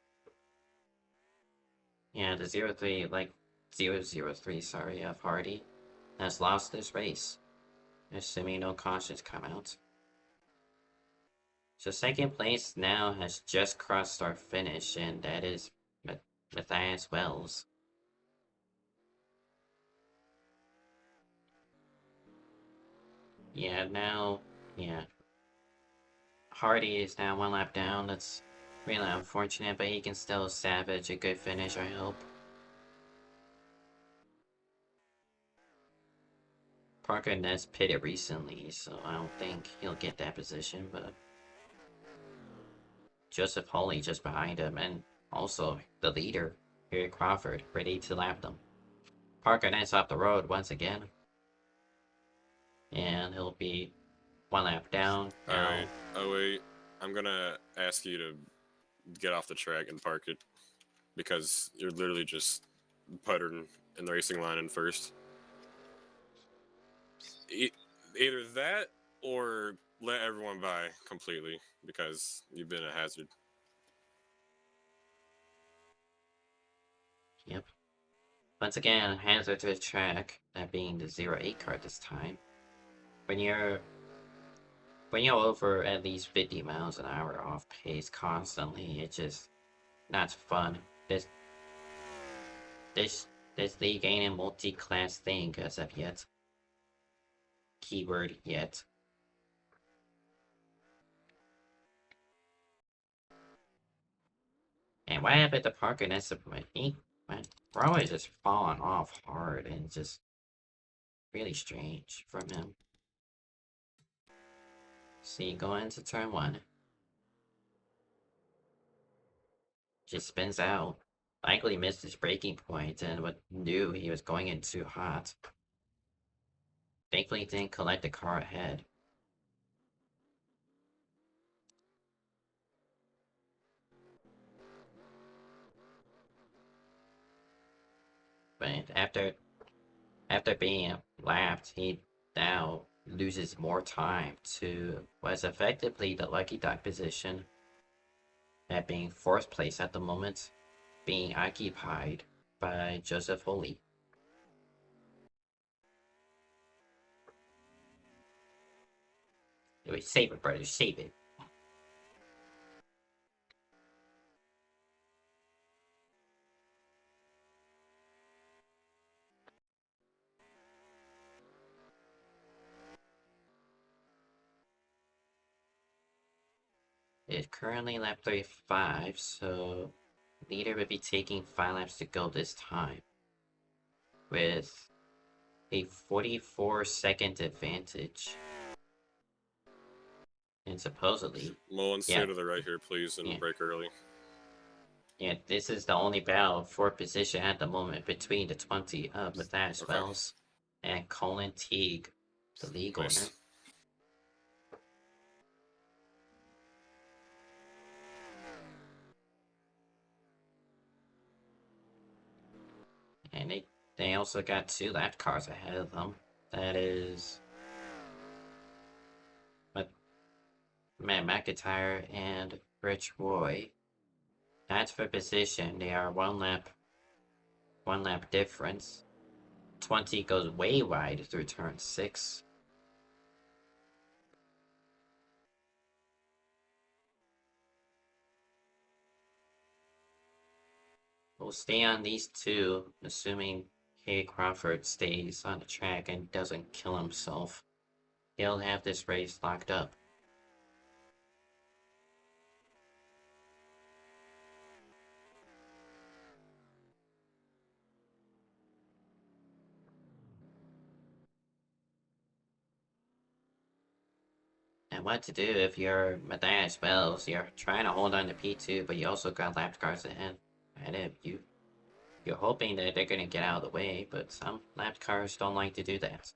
yeah, the 03, like 003, sorry, of Hardy has lost this race, assuming no cautions come out. So second place now has just crossed our finish, and that is Matthias Wells. Yeah, now, yeah. Hardy is now 1 lap down. That's really unfortunate, but he can still salvage a good finish, I hope. Parker Ness pitted recently, so I don't think he'll get that position, but Joseph Hawley just behind him, and also the leader, Harry Crawford, ready to lap them. Parker Ness off the road once again. And he'll be 1 lap down. Alright. Oh, wait. I'm gonna ask you to get off the track and park it. Because you're literally just puttering in the racing line in first. Either that or let everyone by completely because you've been a hazard. Yep. Once again, hazard to the track, that being the 08 car this time. When you're over at least 50 miles an hour off pace constantly, it's just not fun. This league ain't a multi-class thing as of yet. Keyword yet. And what happened to Parker Nessa? Bro is just falling off hard and just really strange from him. See, going into turn 1. Just spins out. Likely missed his braking point and knew he was going in too hot. Thankfully didn't collect the car ahead. But after being lapped, he now loses more time to what's effectively the lucky duck position, at being 4th place at the moment, being occupied by Joseph Foley. Anyway, save it, brother, save it. It's currently lap 35, so leader would be taking 5 laps to go this time, with a 44-second advantage. And supposedly, Mullins, yeah. stay to the right here, please, and Yeah. brake early. Yeah, this is the only battle for position at the moment between the 20 of Matthias Wells and Colin Teague, the league owner. And they also got 2 lap cars ahead of them. That is Matt McIntyre and Rich Roy. That's for position. They are 1 lap difference. 20 goes way wide through turn 6. We'll stay on these 2, assuming Hay Crawford stays on the track and doesn't kill himself. He'll have this race locked up. And what to do if you're Matthias Wells, you're trying to hold on to P2, but you also got lap cars ahead. And if you're hoping that they're gonna get out of the way, but some lap cars don't like to do that.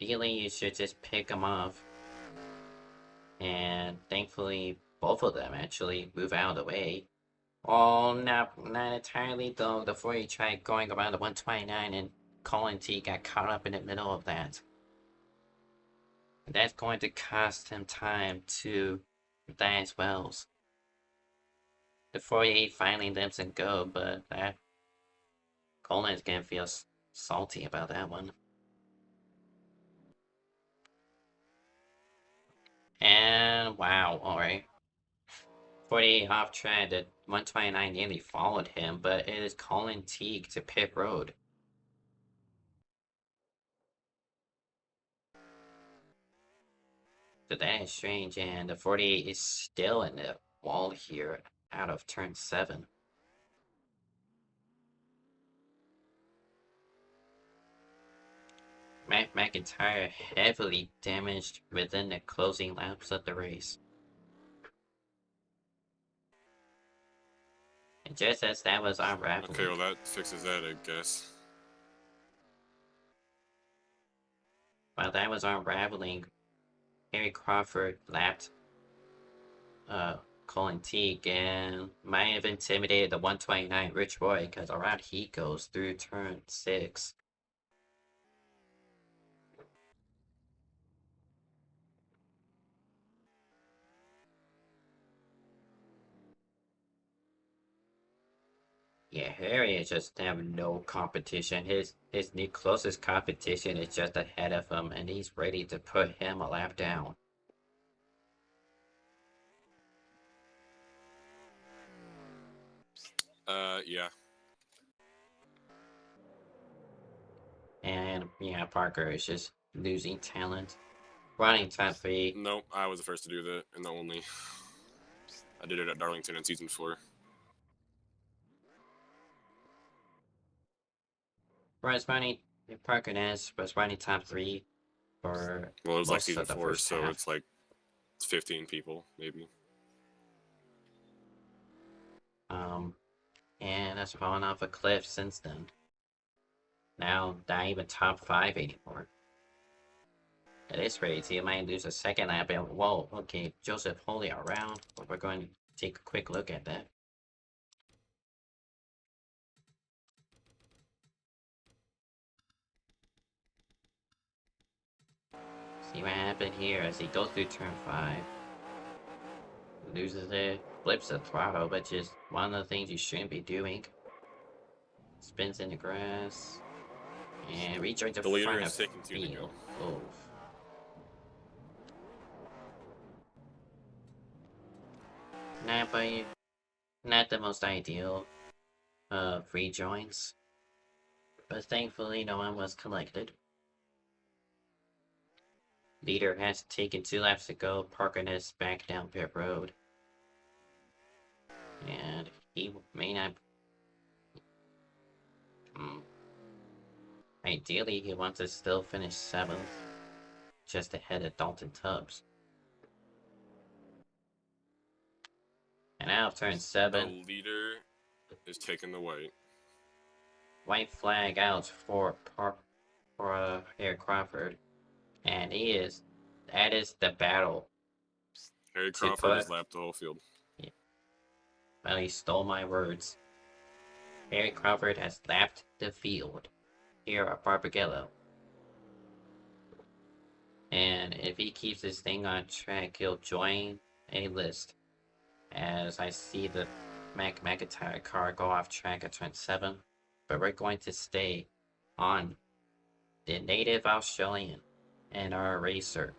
Ideally, you should just pick them off. And thankfully, both of them actually move out of the way. Oh, not entirely though. Before he tried going around the 129 and Colin T got caught up in the middle of that. That's going to cost him time to Matthias Wells. The 48 finally lets him go, but that Colin's gonna feel salty about that one. And wow, alright. 48 off track, the 129 nearly followed him, but it is Colin Teague to pit road. So that is strange, and the 48 is still in the wall here out of turn 7. Matt McIntyre heavily damaged within the closing laps of the race. And just as that was unraveling. Okay, well that fixes that, I guess. While that was unraveling, Harry Crawford lapped Colin Teague and might have intimidated the 129 Rich Roy because around he goes through turn 6. Yeah, Harry is just have no competition. His closest competition is just ahead of him, and he's ready to put him a lap down. Yeah. And yeah, Parker is just losing talent. Running top 3. Nope, I was the first to do that, and the only. I did it at Darlington in season 4. Parker Ness was running top 3 for Well, it was like most season of the 4, first so half. it's like 15 people, maybe. And that's fallen off a cliff since then. Now, not even top 5 anymore. At this rate, he might lose a second lap. And whoa, okay, Joseph Holy around. But we're going to take a quick look at that. See what happened here as he goes through turn 5. Loses it, flips the throttle, which is one of the things you shouldn't be doing. Spins in the grass. And rejoins the leader front has of taken 2 to field. go. Oof. Not the most ideal of rejoins. But thankfully no one was collected. Leader has taken 2 laps to go. Parker is back down pit road. And he may not... Ideally, he wants to still finish 7th. Just ahead of Dalton Tubbs. And out of turn 7. The leader is taking the white. White flag out for Harry Crawford. And that is the battle. Harry Crawford has lapped the whole field. Yeah. Well, he stole my words. Harry Crawford has lapped the field here at Barbagello. And if he keeps this thing on track, he'll join a list. As I see the McIntyre car go off track at turn 7. But we're going to stay on the native Australian and our racer.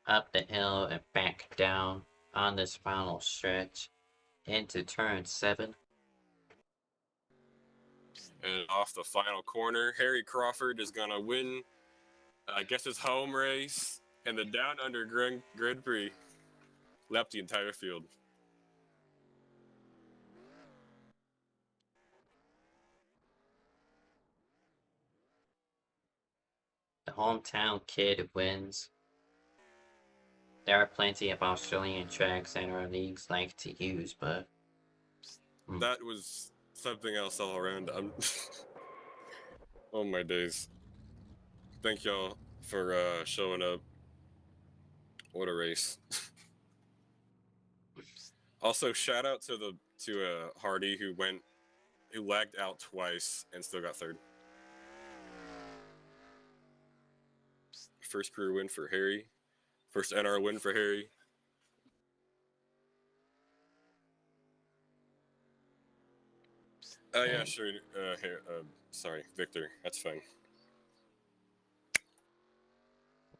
Up the hill and back down on this final stretch into turn 7. And off the final corner, Harry Crawford is going to win, I guess, his home race and the Down Under Grand Prix. Lapped the entire field. The hometown kid wins. There are plenty of Australian tracks that our leagues like to use, but... That was something else all around. Oh my days. Thank y'all for showing up. What a race. Also, shout out to Hardy who lagged out twice and still got 3rd. First career win for Harry. First NR win for Harry. Oh yeah, sure. Sorry, Victor. That's fine.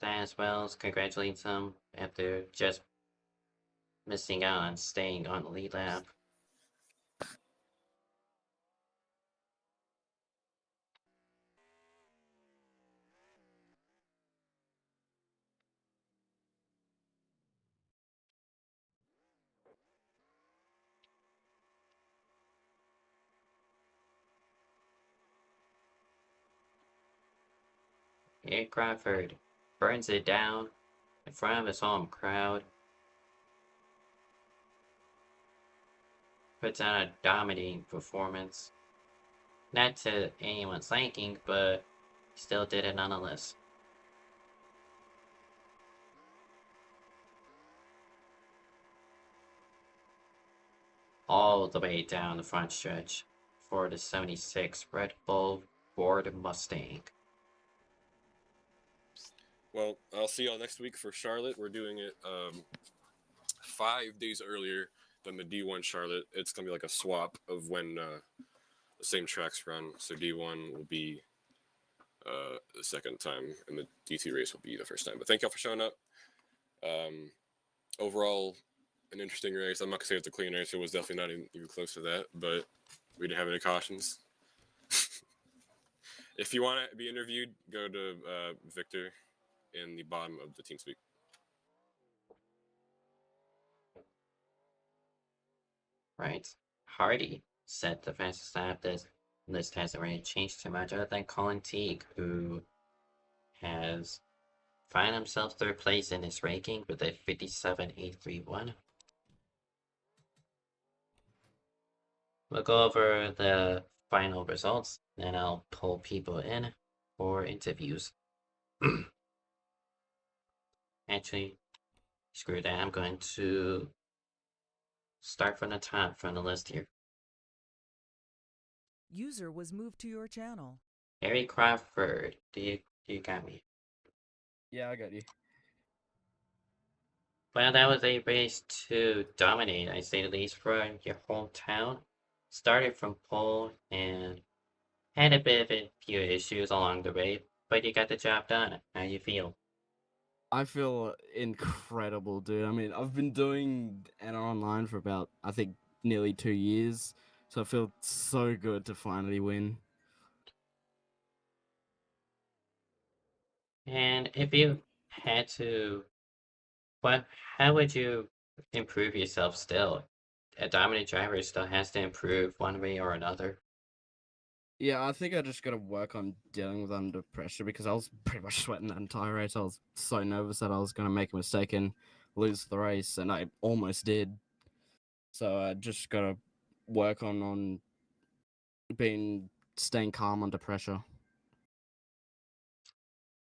That as well, congratulate them after just missing out on staying on the lead lap. Eric Crawford burns it down in front of his home crowd. Puts on a dominating performance. Not to anyone's liking, but still did it nonetheless. All the way down the front stretch for the 76 Red Bull Ford Mustang. Well, I'll see y'all next week for Charlotte. We're doing it 5 days earlier than the D1 Charlotte. It's gonna be like a swap of when the same tracks run. So D1 will be the second time, and the D2 race will be the first time. But thank y'all for showing up. Overall, an interesting race. I'm not gonna say it's a clean race. It was definitely not even close to that, but we didn't have any cautions. If you want to be interviewed, go to Victor in the bottom of the team speak. Right. Hardy set the fastest lap. This list hasn't really changed too much other than Colin Teague, who has found himself third place in his ranking with a 57.831. We'll go over the final results, then I'll pull people in for interviews. Actually, screw that. I'm going to start from the top from the list here. User was moved to your channel. Harry Crawford, do you got me? Yeah, I got you. Well, that was a race to dominate, I say the least, for your hometown. Started from pole and had a bit of a few issues along the way, but you got the job done. How you feel? I feel incredible, dude. I mean, I've been doing NR Online for about, I think, nearly 2 years. So I feel so good to finally win. And if you had to, how would you improve yourself still? A dominant driver still has to improve one way or another. Yeah, I think I just got to work on dealing with under pressure because I was pretty much sweating that entire race. I was so nervous that I was going to make a mistake and lose the race, and I almost did. So I just got to work on staying calm under pressure.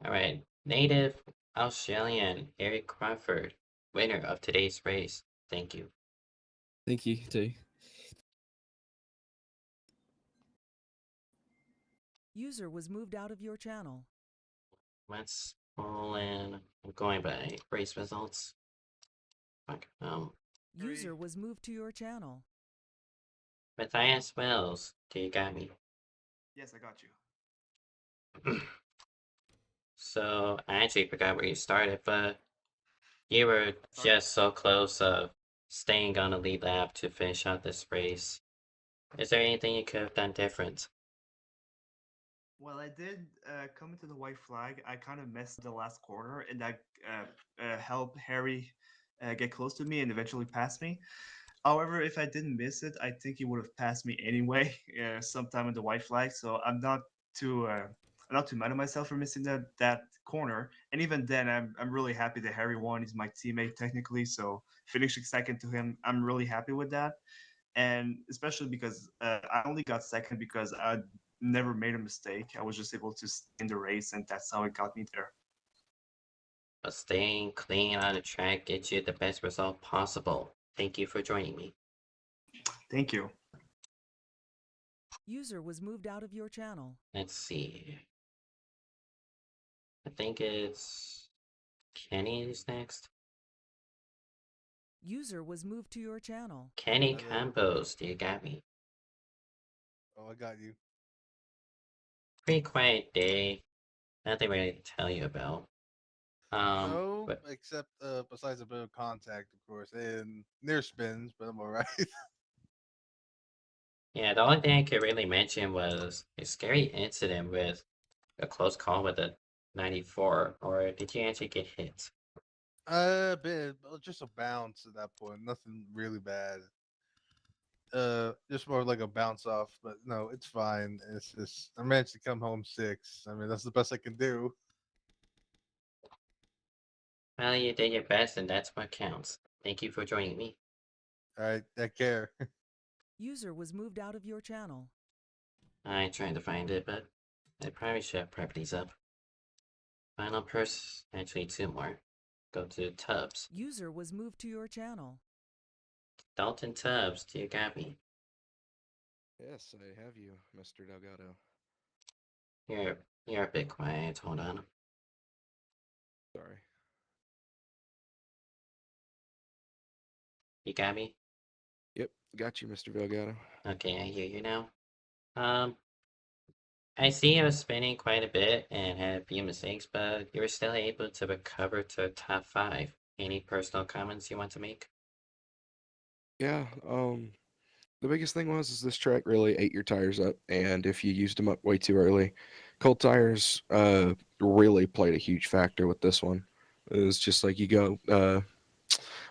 Alright, native Australian Eric Crawford, winner of today's race. Thank you. Thank you, too. User was moved out of your channel. Let's pull in. I'm going by race results. Fuck. User was moved to your channel. Matthias Wells, do you got me? Yes, I got you. So I actually forgot where you started, but you were just so close of staying on the lead lap to finish out this race. Is there anything you could have done different? Well, I did come into the white flag. I kind of missed the last corner, and that helped Harry get close to me and eventually pass me. However, if I didn't miss it, I think he would have passed me anyway, sometime in the white flag. So I'm not too mad at myself for missing that corner. And even then, I'm really happy that Harry won. He's my teammate technically, so finishing second to him, I'm really happy with that. And especially because I only got second because I never made a mistake. I was just able to stay in the race, and that's how it got me there. But staying clean on the track gets you the best result possible. Thank you for joining me. Thank you. User was moved out of your channel. Let's see. I think it's Kenny who's next. User was moved to your channel. Kenny Hello. Campos, do you got me? Oh, I got you. Pretty quiet day. Nothing really to tell you about. No, But except besides a bit of contact, of course, and near spins, but I'm alright. yeah, the only thing I could really mention was a scary incident with a close call with a 94, or did you actually get hit? Bit, just a bounce at that point. Nothing really bad. Just more like a bounce off, but no, it's fine. It's just I managed to come home 6. I mean, that's the best I can do. Well, you did your best, and that's what counts. Thank you for joining me. All right, take care. User was moved out of your channel. I tried to find it, but I probably should have properties up. Final purse, actually 2 more. Go to Tubbs. User was moved to your channel. Dalton Tubbs, do you got me? Yes, I have you, Mr. Delgado. You're a bit quiet, hold on. Sorry. You got me? Yep, got you, Mr. Delgado. Okay, I hear you now. Um, I see you was spinning quite a bit and had a few mistakes, but you were still able to recover to top 5. Any personal comments you want to make? Yeah, the biggest thing was is this track really ate your tires up, and if you used them up way too early, cold tires really played a huge factor with this one. It was just like you go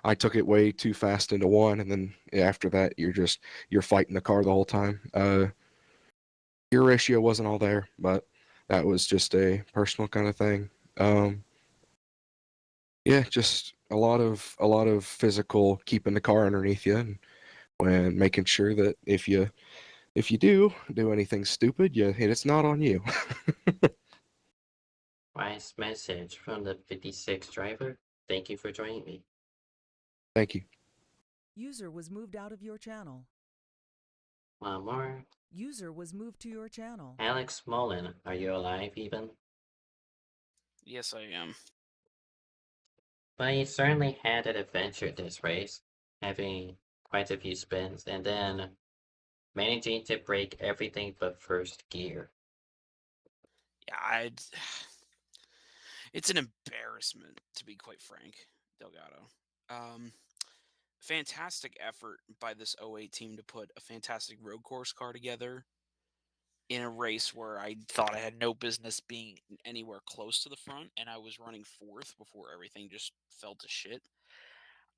I took it way too fast into one, and then after that you're fighting the car the whole time. Gear ratio wasn't all there, but that was just a personal kind of thing. Um, yeah, just a lot of physical keeping the car underneath you, and when making sure that if you do anything stupid, it's not on you. Wise message from the 56 driver. Thank you for joining me. Thank you. User was moved out of your channel. One more. User was moved to your channel. Alex Mullen, are you alive even? Yes, I am. Well, you certainly had an adventure this race, having quite a few spins, and then managing to break everything but first gear. Yeah, it's an embarrassment, to be quite frank, Delgado. Fantastic effort by this '08 team to put a fantastic road course car together in a race where I thought I had no business being anywhere close to the front, and I was running 4th before everything just fell to shit.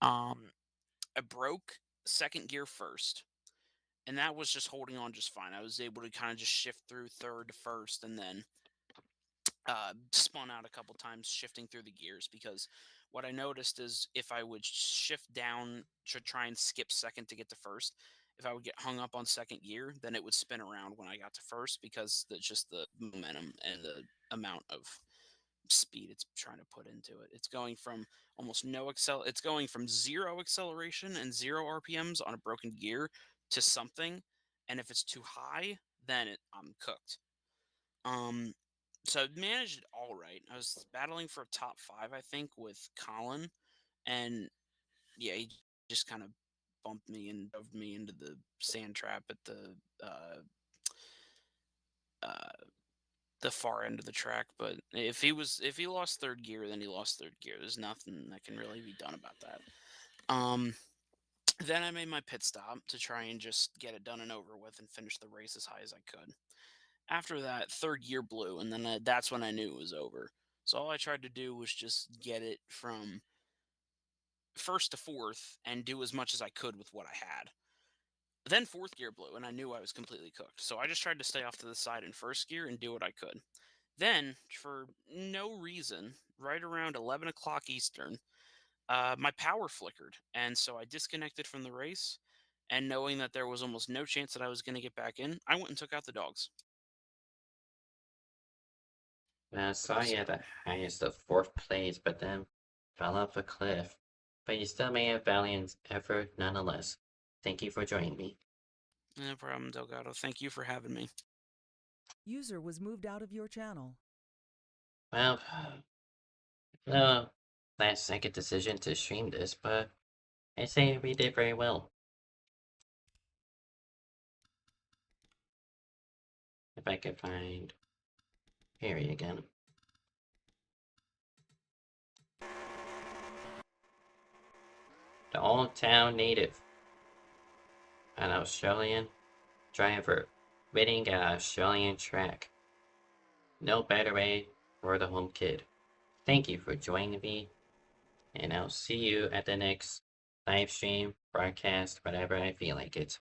I broke second gear first, and that was just holding on just fine. I was able to kind of just shift through 3rd to 1st, and then spun out a couple times shifting through the gears, because what I noticed is if I would shift down to try and skip 2nd to get to 1st, if I would get hung up on 2nd gear, then it would spin around when I got to 1st, because it's just the momentum and the amount of speed it's trying to put into it. It's going from it's going from 0 acceleration and 0 RPMs on a broken gear to something, and if it's too high, then I'm cooked. So I managed it all right. I was battling for a top 5, I think, with Colin, and yeah, he just kind of bumped me and drove me into the sand trap at the far end of the track. But if he lost 3rd gear, then he lost 3rd gear. There's nothing that can really be done about that. Then I made my pit stop to try and just get it done and over with and finish the race as high as I could. After that, 3rd gear blew, and then that's when I knew it was over. So all I tried to do was just get it from 1st to 4th and do as much as I could with what I had. Then 4th gear blew, and I knew I was completely cooked. So I just tried to stay off to the side in 1st gear and do what I could. Then, for no reason, right around 11 o'clock Eastern, my power flickered, and so I disconnected from the race. And knowing that there was almost no chance that I was going to get back in, I went and took out the dogs. I saw you at the highest of 4th place, but then fell off a cliff. But you still made a valiant effort nonetheless. Thank you for joining me. No problem, Delgado. Thank you for having me. User was moved out of your channel. Well, no last second decision to stream this, but I say we did very well. If I could find Harry again. the old town native, an Australian driver winning an Australian track. No better way for the home kid. Thank you for joining me, and I'll see you at the next live stream, broadcast, whatever I feel like it.